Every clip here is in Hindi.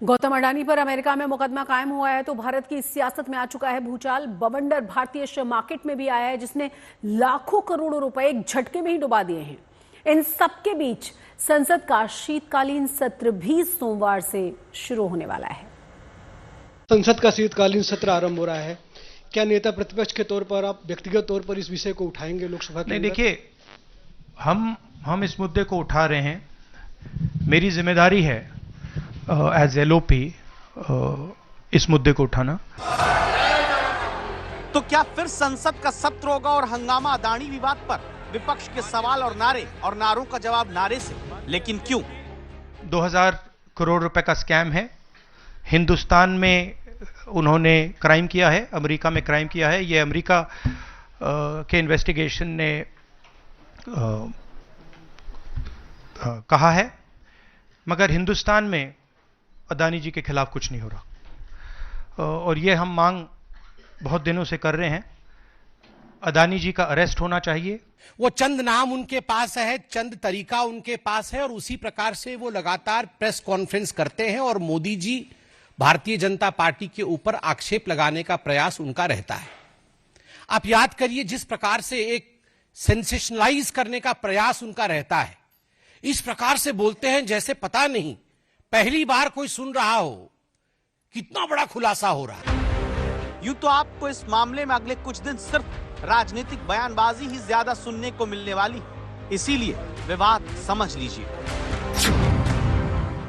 गौतम अडानी पर अमेरिका में मुकदमा कायम हुआ है तो भारत की सियासत में आ चुका है भूचाल। बवंडर भारतीय शेयर मार्केट में भी आया है जिसने लाखों करोड़ों रुपए एक झटके में ही डुबा दिए हैं। इन सबके बीच संसद का शीतकालीन सत्र भी सोमवार से शुरू होने वाला है। संसद का शीतकालीन सत्र आरंभ हो रहा है। क्या नेता प्रतिपक्ष के तौर पर आप व्यक्तिगत तौर पर इस विषय को उठाएंगे लोकसभा के? नहीं, देखिए, हम इस मुद्दे को उठा रहे हैं। मेरी जिम्मेदारी है एज एलओपी इस मुद्दे को उठाना। तो क्या फिर संसद का सत्र होगा और हंगामा अडानी विवाद पर? विपक्ष के सवाल और नारों का जवाब नारे से। लेकिन क्यों? 2000 करोड़ रुपए का स्कैम है। हिंदुस्तान में उन्होंने क्राइम किया है, अमेरिका में क्राइम किया है। ये अमेरिका के इन्वेस्टिगेशन ने कहा है, मगर हिंदुस्तान में अडानी जी के खिलाफ कुछ नहीं हो रहा। और ये हम मांग बहुत दिनों से कर रहे हैं। अडानी जी का अरेस्ट होना चाहिए। वो चंद नाम उनके पास है, चंद तरीका उनके पास है और उसी प्रकार से वो लगातार प्रेस कॉन्फ्रेंस करते हैं और मोदी जी, भारतीय जनता पार्टी के ऊपर आक्षेप लगाने का प्रयास उनका रहता है। आप याद करिए जिस प्रकार से एक सेंसेशनलाइज करने का प्रयास उनका रहता है, इस प्रकार से बोलते हैं जैसे पता नहीं पहली बार कोई सुन रहा हो। कितना बड़ा खुलासा हो रहा है। यूं तो आपको इस मामले में अगले कुछ दिन सिर्फ राजनीतिक बयानबाजी ही ज्यादा सुनने को मिलने वाली, इसीलिए विवाद समझ लीजिए।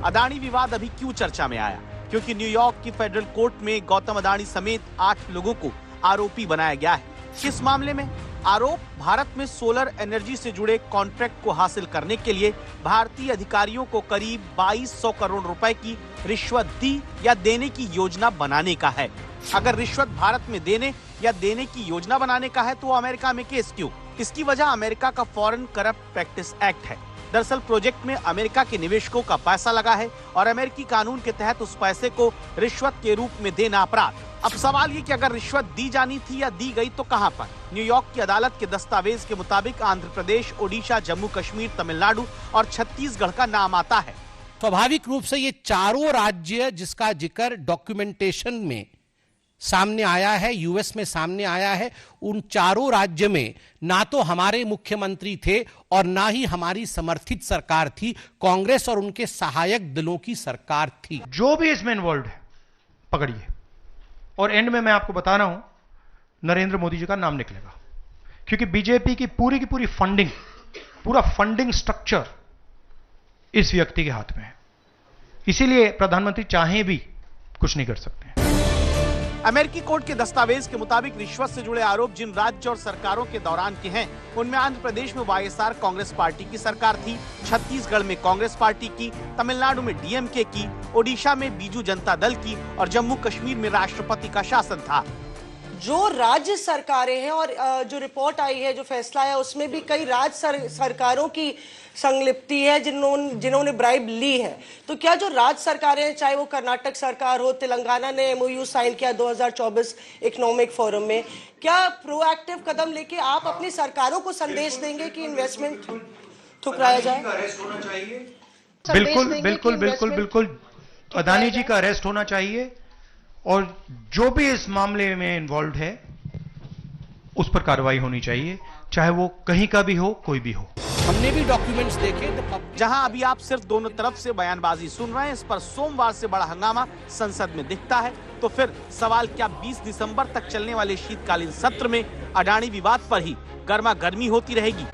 अडानी विवाद अभी क्यों चर्चा में आया? क्योंकि न्यूयॉर्क की फेडरल कोर्ट में गौतम अडानी समेत 8 लोगों को आरोपी बनाया गया है। किस मामले में? आरोप भारत में सोलर एनर्जी से जुड़े कॉन्ट्रैक्ट को हासिल करने के लिए भारतीय अधिकारियों को करीब 2200 करोड़ रुपए की रिश्वत दी या देने की योजना बनाने का है। अगर रिश्वत भारत में देने या देने की योजना बनाने का है तो अमेरिका में केस क्यों? इसकी वजह अमेरिका का फॉरेन करप्ट प्रैक्टिस एक्ट है। दरअसल प्रोजेक्ट में अमेरिका के निवेशकों का पैसा लगा है और अमेरिकी कानून के तहत उस पैसे को रिश्वत के रूप में देना अपराध। अब सवाल ये कि अगर रिश्वत दी जानी थी या दी गई तो कहां पर? न्यूयॉर्क की अदालत के दस्तावेज के मुताबिक आंध्र प्रदेश, ओडिशा, जम्मू कश्मीर, तमिलनाडु और छत्तीसगढ़ का नाम आता है। स्वाभाविक रूप से ये चारों राज्य जिसका जिक्र डॉक्यूमेंटेशन में सामने आया है, यूएस में सामने आया है, उन चारों राज्य में ना तो हमारे मुख्यमंत्री थे और ना ही हमारी समर्थित सरकार थी, कांग्रेस और उनके सहायक दलों की सरकार थी। जो भी इसमें इन्वॉल्व है पकड़िए, और एंड में मैं आपको बता रहा हूं नरेंद्र मोदी जी का नाम निकलेगा, क्योंकि बीजेपी की पूरी फंडिंग, पूरा फंडिंग स्ट्रक्चर इस व्यक्ति के हाथ में है। इसीलिए प्रधानमंत्री चाहे भी कुछ नहीं कर सकते हैं। अमेरिकी कोर्ट के दस्तावेज के मुताबिक रिश्वत से जुड़े आरोप जिन राज्य और सरकारों के दौरान के हैं, उनमें आंध्र प्रदेश में वाईएसआर कांग्रेस पार्टी की सरकार थी, छत्तीसगढ़ में कांग्रेस पार्टी की, तमिलनाडु में डीएमके की, ओडिशा में बीजू जनता दल की और जम्मू कश्मीर में राष्ट्रपति का शासन था। जो राज्य सरकारें हैं और जो रिपोर्ट आई है, जो फैसला है, उसमें भी कई राज्य सरकारों की संलिप्ति है जिन्होंने ब्राइब ली है। तो क्या जो राज्य सरकारें हैं, चाहे वो कर्नाटक सरकार हो, तेलंगाना ने एमओयू साइन किया 2024 इकोनॉमिक फोरम में, क्या प्रोएक्टिव कदम लेके आप अपनी सरकारों को संदेश देंगे कि इन्वेस्टमेंट ठुकराया जाए? बिल्कुल अडानी जी का अरेस्ट होना चाहिए और जो भी इस मामले में इन्वॉल्व है उस पर कार्रवाई होनी चाहिए, चाहे वो कहीं का भी हो, कोई भी हो। हमने भी डॉक्यूमेंट्स देखे। जहां अभी आप सिर्फ दोनों तरफ से बयानबाजी सुन रहे हैं, इस पर सोमवार से बड़ा हंगामा संसद में दिखता है। तो फिर सवाल, क्या 20 दिसंबर तक चलने वाले शीतकालीन सत्र में अडानी विवाद पर ही गर्मा गर्मी होती रहेगी?